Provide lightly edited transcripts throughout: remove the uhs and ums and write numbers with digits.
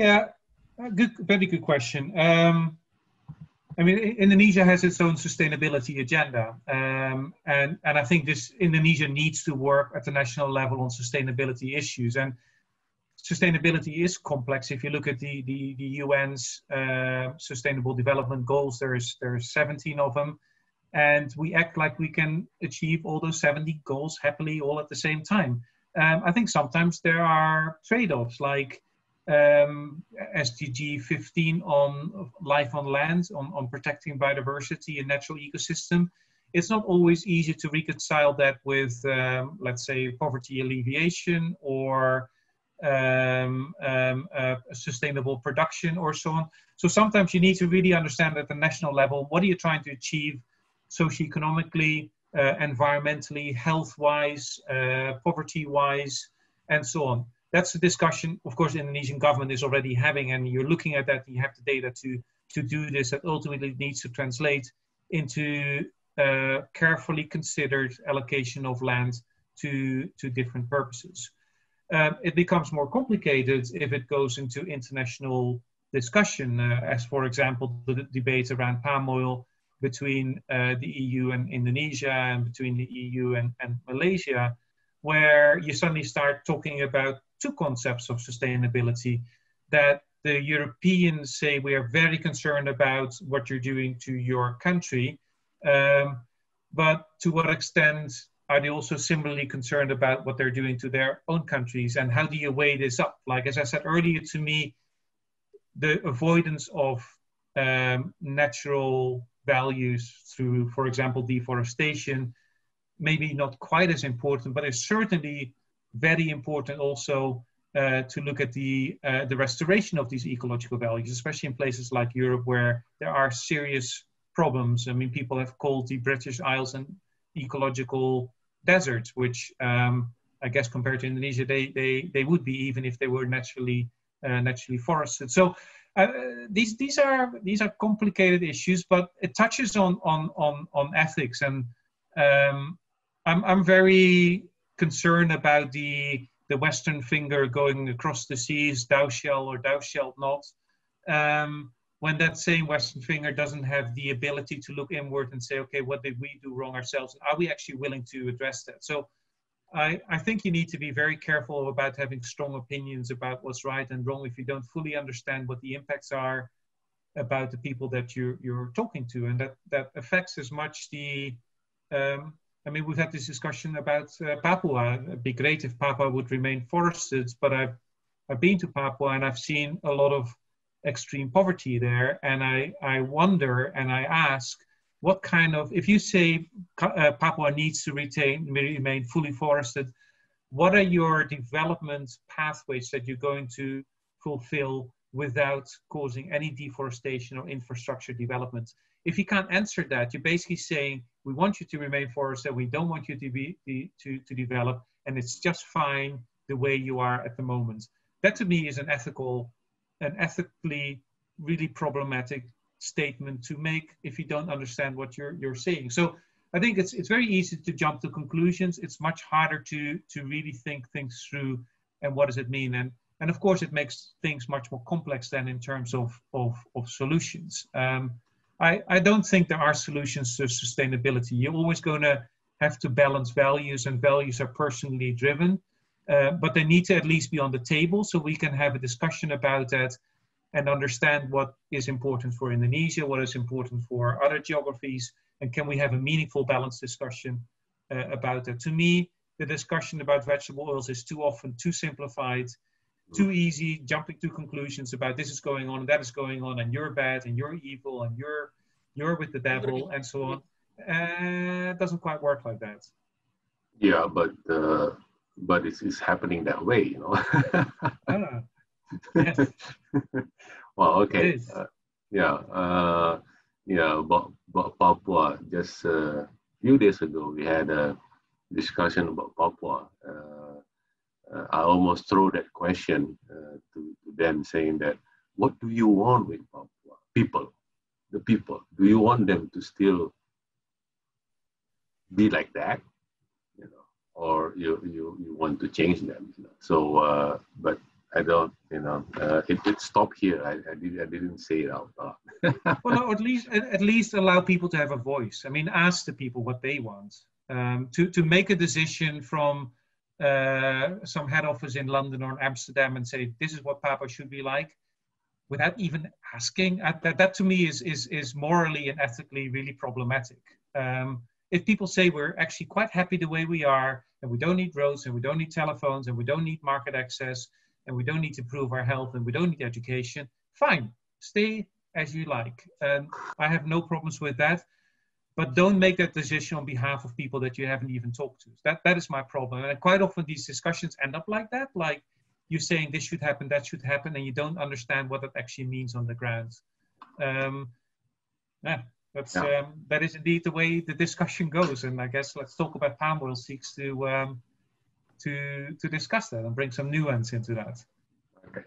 Yeah, very good question. I mean, Indonesia has its own sustainability agenda, and I think Indonesia needs to work at the national level on sustainability issues. And sustainability is complex. If you look at the UN's Sustainable Development Goals, there's 17 of them, and we act like we can achieve all those 70 goals happily all at the same time. I think sometimes there are trade-offs, like SDG 15 on life on land, on protecting biodiversity and natural ecosystem. It's not always easy to reconcile that with, let's say, poverty alleviation or sustainable production or so on. So sometimes you need to really understand at the national level, what are you trying to achieve socioeconomically, environmentally, health-wise, poverty-wise, and so on. That's the discussion, of course, the Indonesian government is already having, and you're looking at that, you have the data to do this, that ultimately needs to translate into carefully considered allocation of land to different purposes. It becomes more complicated if it goes into international discussion, as for example, the debate around palm oil between the EU and Indonesia, and between the EU and Malaysia, where you suddenly start talking about two concepts of sustainability, that the Europeans say we are very concerned about what you're doing to your country, but to what extent are they also similarly concerned about what they're doing to their own countries, and how do you weigh this up? Like, as I said earlier, to me, the avoidance of natural values through, for example, deforestation, maybe not quite as important, but it's certainly very important also to look at the restoration of these ecological values, especially in places like Europe where there are serious problems. I mean, people have called the British Isles an ecological desert, which I guess compared to Indonesia, they would be, even if they were naturally forested. So these are complicated issues, but it touches on ethics, and I'm very concerned about the Western finger going across the seas, thou shalt or thou shalt not, when that same Western finger doesn't have the ability to look inward and say, okay, what did we do wrong ourselves? Are we actually willing to address that? So I think you need to be very careful about having strong opinions about what's right and wrong if you don't fully understand what the impacts are about the people that you're talking to, and that affects as much the I mean, we've had this discussion about Papua. It'd be great if Papua would remain forested, but I've been to Papua and I've seen a lot of extreme poverty there, and I wonder and I ask, what kind of, if you say Papua needs to remain fully forested, what are your development pathways that you're going to fulfill without causing any deforestation or infrastructure development? If you can't answer that, you're basically saying, we want you to remain forested, we don't want you to develop, and it's just fine the way you are at the moment. That to me is an ethically really problematic statement to make if you don't understand what you're saying. So I think it's very easy to jump to conclusions. It's much harder to really think things through, and what does it mean? And of course, it makes things much more complex than in terms of solutions. I don't think there are solutions to sustainability. You're always going to have to balance values, and values are personally driven, but they need to at least be on the table so we can have a discussion about that and understand what is important for Indonesia, what is important for other geographies, and can we have a meaningful, balanced discussion about that. To me, the discussion about vegetable oils is too often too simplified, too easy, jumping to conclusions about this is going on and that is going on, and you're bad and you're evil and you're with the devil and so on. It doesn't quite work like that. Yeah, but it's happening that way, you know. Yes. Well, okay. About Papua. Just a few days ago, we had a discussion about Papua. I almost threw that question to them, saying that, what do you want with Papua? The people. Do you want them to still be like that? You know, or you want to change them? You know? So, but I don't, it stopped here. I didn't say it out loud. Well, or at least allow people to have a voice. I mean, ask the people what they want. To make a decision from some head office in London or in Amsterdam and say this is what Papua should be like, without even asking, that to me is morally and ethically really problematic. If people say we're actually quite happy the way we are, and we don't need roads, and we don't need telephones, and we don't need market access, and we don't need to improve our health, and we don't need education, fine, stay as you like. And I have no problems with that. But don't make that decision on behalf of people that you haven't even talked to. That is my problem. And quite often these discussions end up like that, like you're saying this should happen, that should happen, and you don't understand what that actually means on the ground. That is indeed the way the discussion goes. And I guess let's talk about palm oil seeks to discuss that and bring some nuance into that. Okay,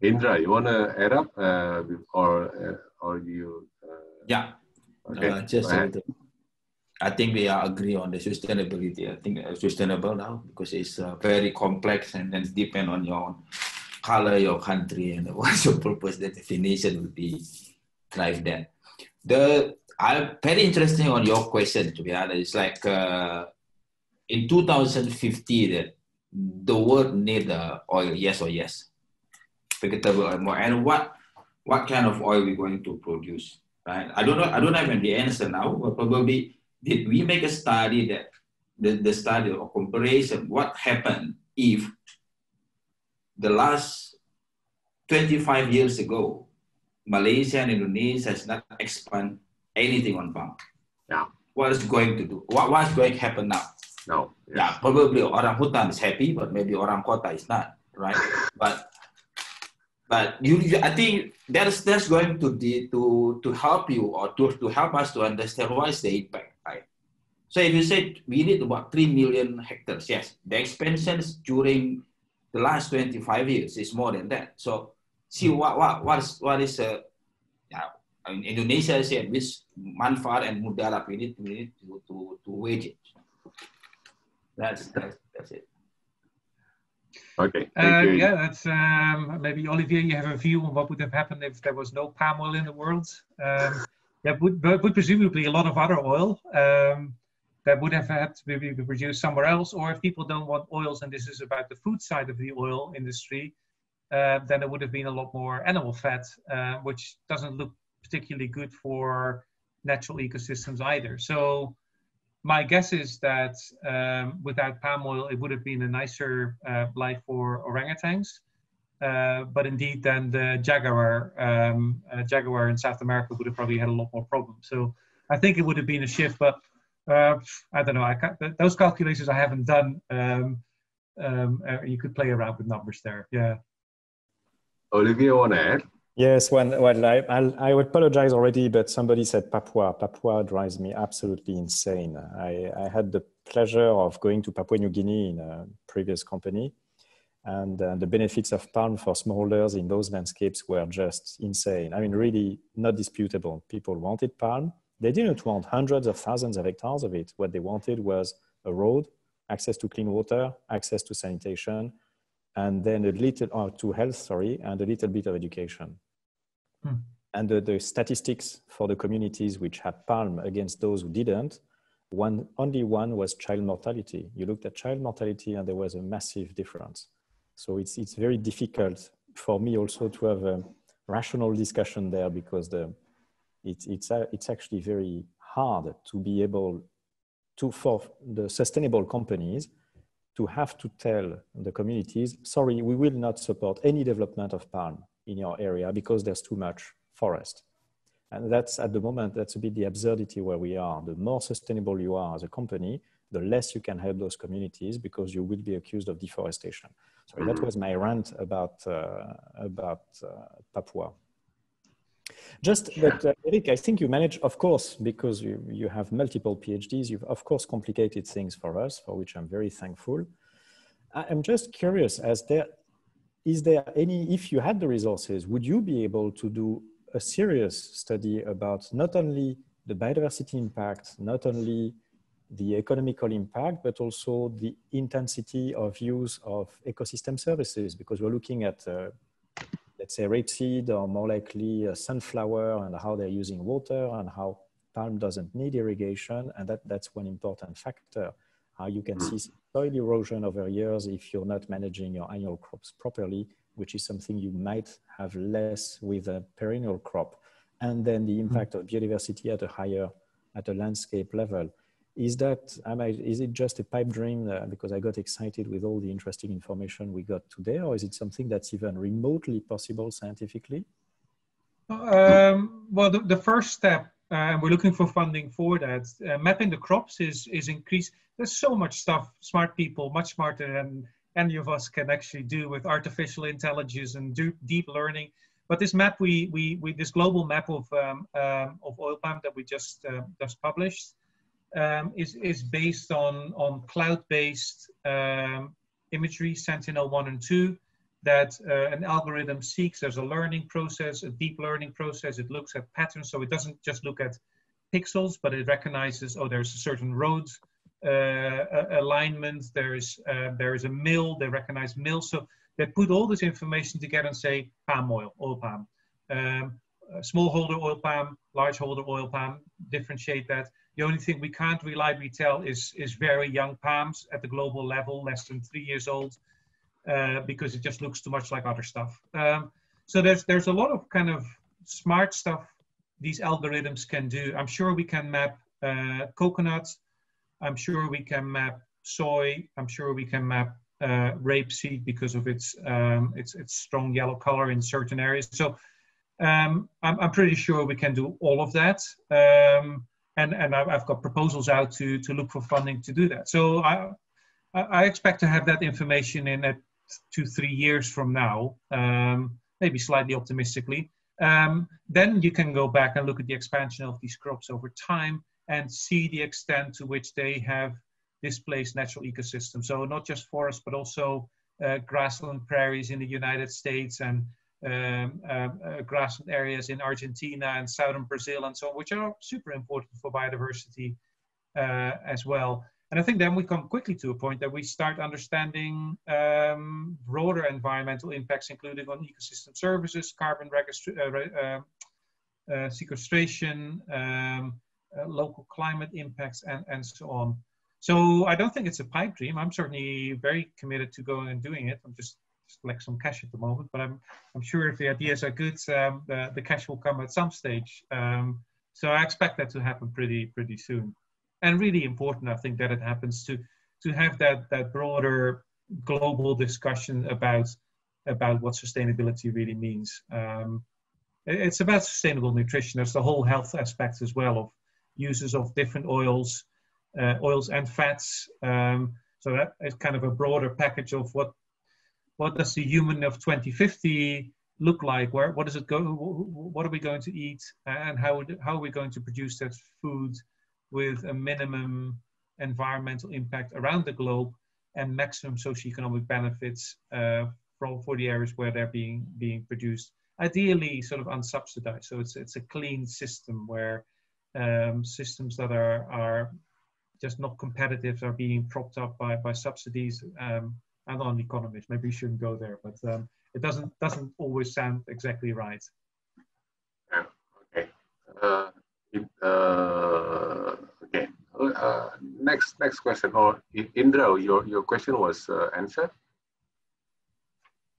Indra, you want to add up, or you? Yeah. Okay. Just a little. I think we are agree on the sustainability. I think sustainable now because it's very complex and then depend on your color, your country, and what's your purpose. The definition will be drive that. I'm very interesting on your question. To be honest, it's like in 2050 that the world need oil, yes or yes, vegetable oil more, and what kind of oil we're going to produce. Right? I don't have the answer now, but probably did we make a study that the study or comparison what happened if the last 25 years ago Malaysia and Indonesia has not expand anything on palm. Yeah. What is going to do? What's going to happen now? No. Yes. Yeah, probably orang hutan is happy, but maybe orang kota is not, right? But I think that's going to help you or to help us to understand what is the impact, right? So if you say we need about 3 million hectares, yes, the expansions during the last 25 years is more than that. So see what is in Indonesia said which manfaat and mudarat we need to wage it. That's it. Okay. Thank you. Yeah, that's maybe Olivier. You have a view on what would have happened if there was no palm oil in the world. There would presumably a lot of other oil that would have had to be produced somewhere else. Or if people don't want oils, and this is about the food side of the oil industry, then there would have been a lot more animal fat, which doesn't look particularly good for natural ecosystems either. So my guess is that without palm oil, it would have been a nicer life for orangutans. But indeed, then the jaguar in South America would have probably had a lot more problems. So I think it would have been a shift, but I don't know. Those calculations I haven't done. You could play around with numbers there. Yeah. Olivier, want to add? Yes, I apologize already, but somebody said Papua. Papua drives me absolutely insane. I had the pleasure of going to Papua New Guinea in a previous company, and the benefits of palm for smallholders in those landscapes were just insane. I mean, really not disputable. People wanted palm. They didn't want hundreds of thousands of hectares of it. What they wanted was a road, access to clean water, access to sanitation, and then to health, and a little bit of education. And the statistics for the communities which had palm against those who didn't, only one was child mortality. You looked at child mortality and there was a massive difference. So it's very difficult for me also to have a rational discussion there because it's actually very hard to be able to, for the sustainable companies, to have to tell the communities, sorry, we will not support any development of palm in your area because there's too much forest. And that's at the moment, that's a bit the absurdity where we are. The more sustainable you are as a company, the less you can help those communities because you will be accused of deforestation. So that was my rant about Papua. But Eric, I think you manage, of course, because you have multiple PhDs, you've of course complicated things for us, for which I'm very thankful. I'm just curious, is there any, if you had the resources, would you be able to do a serious study about not only the biodiversity impact, not only the economical impact, but also the intensity of use of ecosystem services, because we're looking at, let's say, rapeseed, or more likely sunflower, and how they're using water, and how palm doesn't need irrigation. And that's one important factor. How you can see soil erosion over years if you're not managing your annual crops properly, which is something you might have less with a perennial crop. And then the impact of biodiversity at a landscape level. Is it just a pipe dream because I got excited with all the interesting information we got today, or is it something that's even remotely possible scientifically? Well, the first step, and we're looking for funding for that, mapping the crops is increased. There's so much stuff smart people, much smarter than any of us, can actually do with artificial intelligence and deep learning. But this map, this global map of oil palm that we just published, is based on cloud-based imagery, Sentinel-1 and 2, that an algorithm seeks. There's a learning process, a deep learning process. It looks at patterns, so it doesn't just look at pixels, but it recognizes, oh, there's a certain road alignment, there is a mill, they recognize mills. So they put all this information together and say palm oil, oil palm. Smallholder oil palm, largeholder oil palm, differentiate that. The only thing we can't reliably tell is very young palms at the global level, less than 3 years old, because it just looks too much like other stuff. So there's a lot of kind of smart stuff these algorithms can do. I'm sure we can map coconut. I'm sure we can map soy. I'm sure we can map rapeseed because of its strong yellow color in certain areas. So I'm pretty sure we can do all of that. And I've got proposals out to look for funding to do that. So I expect to have that information in 2-3 years from now, maybe slightly optimistically. Then you can go back and look at the expansion of these crops over time and see the extent to which they have displaced natural ecosystems. So not just forests, but also grassland prairies in the United States, and grassland areas in Argentina and southern Brazil and so on, which are super important for biodiversity as well. And I think then we come quickly to a point that we start understanding broader environmental impacts, including on ecosystem services, carbon sequestration, local climate impacts, and so on. So I don't think it's a pipe dream. I'm certainly very committed to going and doing it. I'm just like some cash at the moment, but I'm sure if the ideas are good, the cash will come at some stage. So I expect that to happen pretty soon. And really important, I think, that it happens to have that broader global discussion about what sustainability really means. It's about sustainable nutrition. There's the whole health aspect as well of uses of different oils and fats. So that is kind of a broader package of what does the human of 2050 look like? What does it go? What are we going to eat, and how are we going to produce that food with a minimum environmental impact around the globe and maximum socioeconomic benefits for the areas where they're being produced? Ideally, sort of unsubsidized. So it's a clean system where systems that are just not competitive are being propped up by subsidies and on economists. Maybe we shouldn't go there, but it doesn't always sound exactly right. Yeah. Okay. Okay. Next question. Or Indra, your question was answered.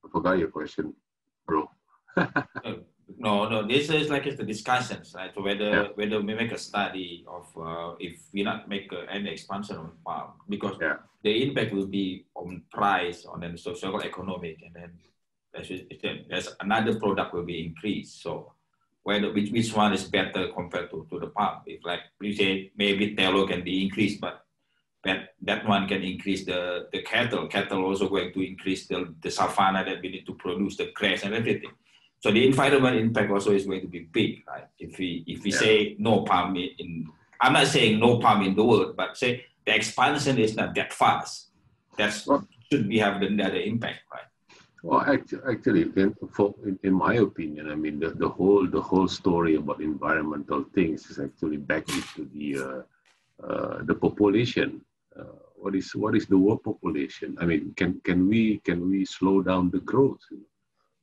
I forgot your question, bro. No. This is like it's the discussions, right? So whether we make a study of if we not make any expansion on farm, because the impact will be on price, on then social economic, and then there's another product will be increased. So whether which one is better compared to the palm? If like we say maybe tallow can be increased, but that one can increase the cattle. Cattle also going to increase the savanna that we need to produce the grass and everything. So the environmental impact also is going to be big, right? If we say no palm I'm not saying no palm in the world, but say the expansion is not that fast. Should we have the other impact, right? Well, actually, in my opinion, I mean the whole story about environmental things is actually back into the population. What is the world population? I mean, can we slow down the growth?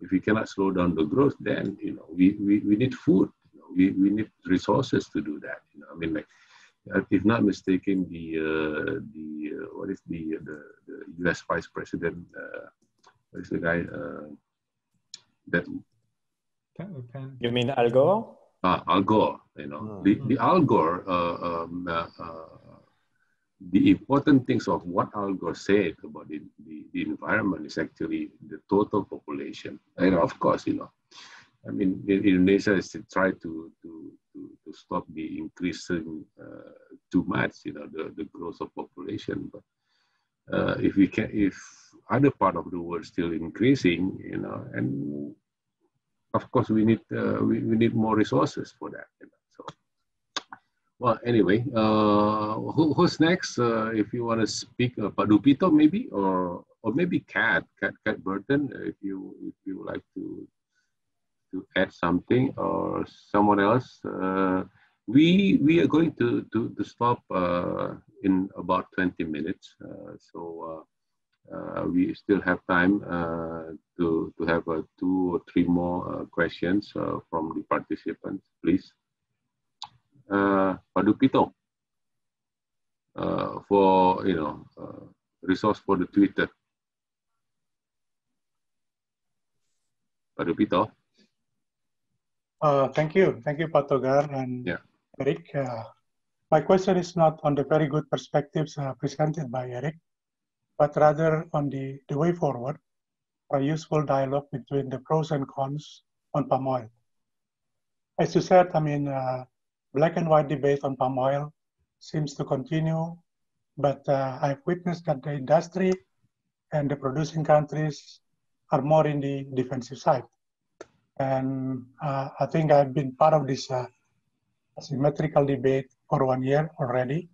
If we cannot slow down the growth, then we need food. We need resources to do that. I mean, like, if not mistaken, the U.S. Vice President, what is the guy that? You mean Al Gore? Al Gore. The Al Gore. The important things of what Al Gore said about the environment is actually the total population. And of course, I mean, in Indonesia is to try to stop the increasing too much, the growth of population. But if other part of the world still increasing, and of course we need more resources for that. So, well, anyway, who's next? If you want to speak, Pak Dupito maybe, or maybe Kat Burton, if you would like to add something, or someone else. We are going to stop in about 20 minutes, so we still have time to have 2 or 3 more questions from the participants, please. Pak Dupito, for resource for the Twitter. Pak Dupito. Thank you, Pak Togar and Eric. My question is not on the very good perspectives presented by Eric, but rather on the way forward, a useful dialogue between the pros and cons on palm oil. As you said, I mean, black and white debate on palm oil seems to continue, but I've witnessed that the industry and the producing countries are more in the defensive side. And I think I've been part of this asymmetrical debate for 1 year already,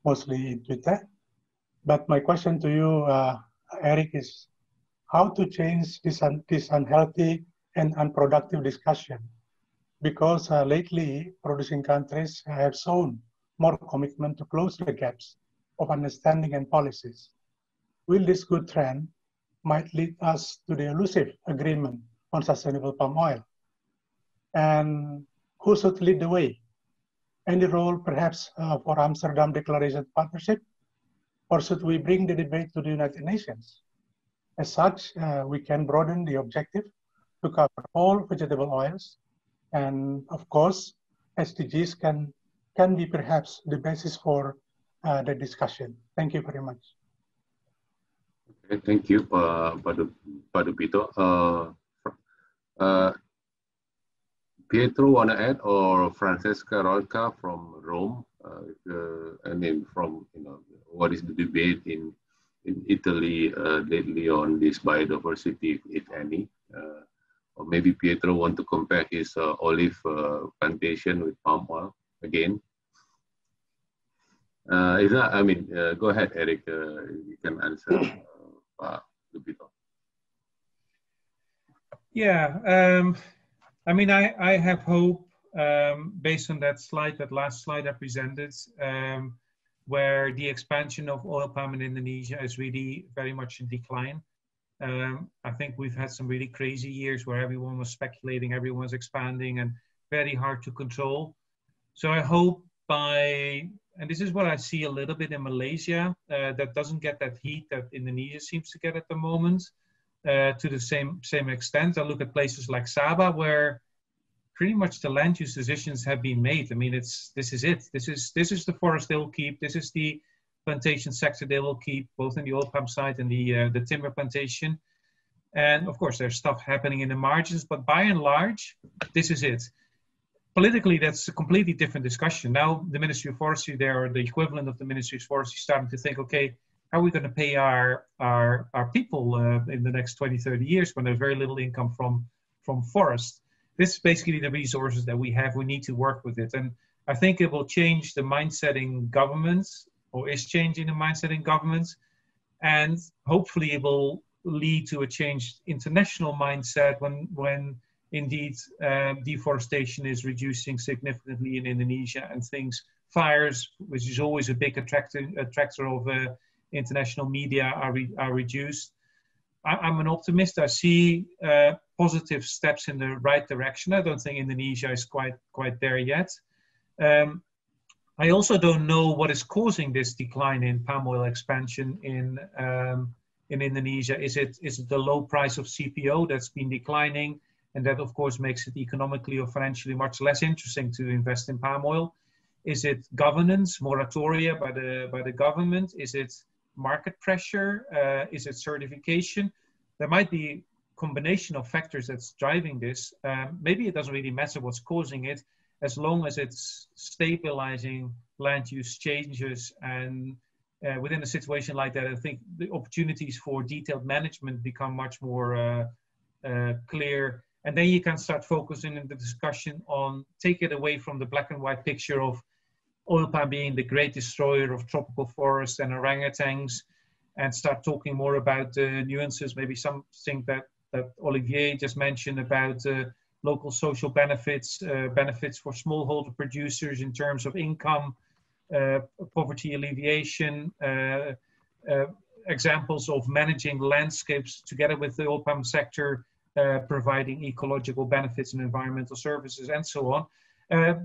mostly in Twitter. But my question to you, Eric, is how to change this unhealthy and unproductive discussion? Because lately, producing countries have shown more commitment to close the gaps of understanding and policies. Will this good trend might lead us to the elusive agreement on sustainable palm oil? And who should lead the way? Any role perhaps for Amsterdam Declaration Partnership? Or should we bring the debate to the United Nations? As such, we can broaden the objective to cover all vegetable oils. And of course, SDGs can be perhaps the basis for the discussion. Thank you very much. Okay, thank you, Pak Dupito. Pietro, want to add, or Francesca Rolca from Rome? I mean, from what is the debate in Italy lately on this biodiversity, if any? Or maybe Pietro want to compare his olive plantation with palm oil again. If not, I mean, go ahead, Eric. You can answer, Dupito. Yeah, I mean, I have hope based on that last slide I presented, where the expansion of oil palm in Indonesia is really very much in decline. I think we've had some really crazy years where everyone was speculating, everyone's expanding, and very hard to control. So I hope and this is what I see a little bit in Malaysia, that doesn't get that heat that Indonesia seems to get at the moment. To the same extent. I look at places like Sabah, where pretty much the land use decisions have been made. I mean, this is it. This is the forest they will keep. This is the plantation sector they will keep, both in the oil palm side and the timber plantation. And of course, there's stuff happening in the margins, but by and large, this is it. Politically, that's a completely different discussion. Now, the Ministry of Forestry there, or the equivalent of the Ministry of Forestry, starting to think, okay, how are we going to pay our people in the next 20, 30 years when there's very little income from forest? This is basically the resources that we have. We need to work with it. And I think it will change the mindset in governments, or is changing the mindset in governments. And hopefully it will lead to a changed international mindset when indeed deforestation is reducing significantly in Indonesia and things fires, which is always a big attractor of international media, are reduced. I'm an optimist. I see positive steps in the right direction. I don't think Indonesia is quite there yet. I also don't know what is causing this decline in palm oil expansion in Indonesia. Is it the low price of CPO that's been declining, and that of course makes it economically or financially much less interesting to invest in palm oil? Is it governance, moratoria by the government? Is it market pressure? Is it certification? There might be a combination of factors that's driving this. Maybe it doesn't really matter what's causing it, as long as it's stabilizing land use changes. And within a situation like that, I think the opportunities for detailed management become much more clear. And then you can start focusing in the discussion on, take it away from the black and white picture of oil palm being the great destroyer of tropical forests and orangutans, and start talking more about the nuances, maybe something that Olivier just mentioned about local social benefits, benefits for smallholder producers in terms of income, poverty alleviation, examples of managing landscapes together with the oil palm sector, providing ecological benefits and environmental services, and so on.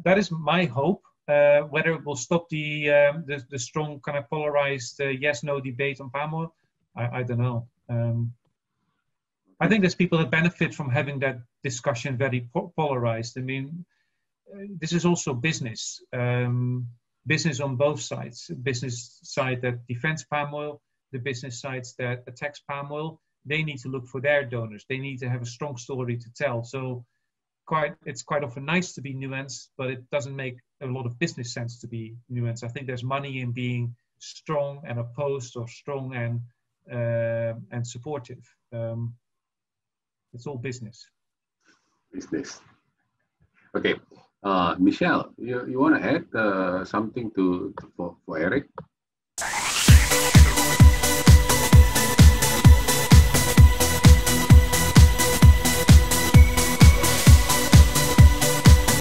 That is my hope. Whether it will stop the strong kind of polarized yes/no debate on palm oil, I don't know. I think there's people that benefit from having that discussion very polarized. I mean, this is also business. Business on both sides. The business side that defends palm oil, the business sides that attacks palm oil. They need to look for their donors. They need to have a strong story to tell. So it's quite often nice to be nuanced, but it doesn't make a lot of business sense to be nuanced. I think there's money in being strong and opposed, or strong and supportive. It's all business. Business. Okay, Michelle, you want to add something for Eric?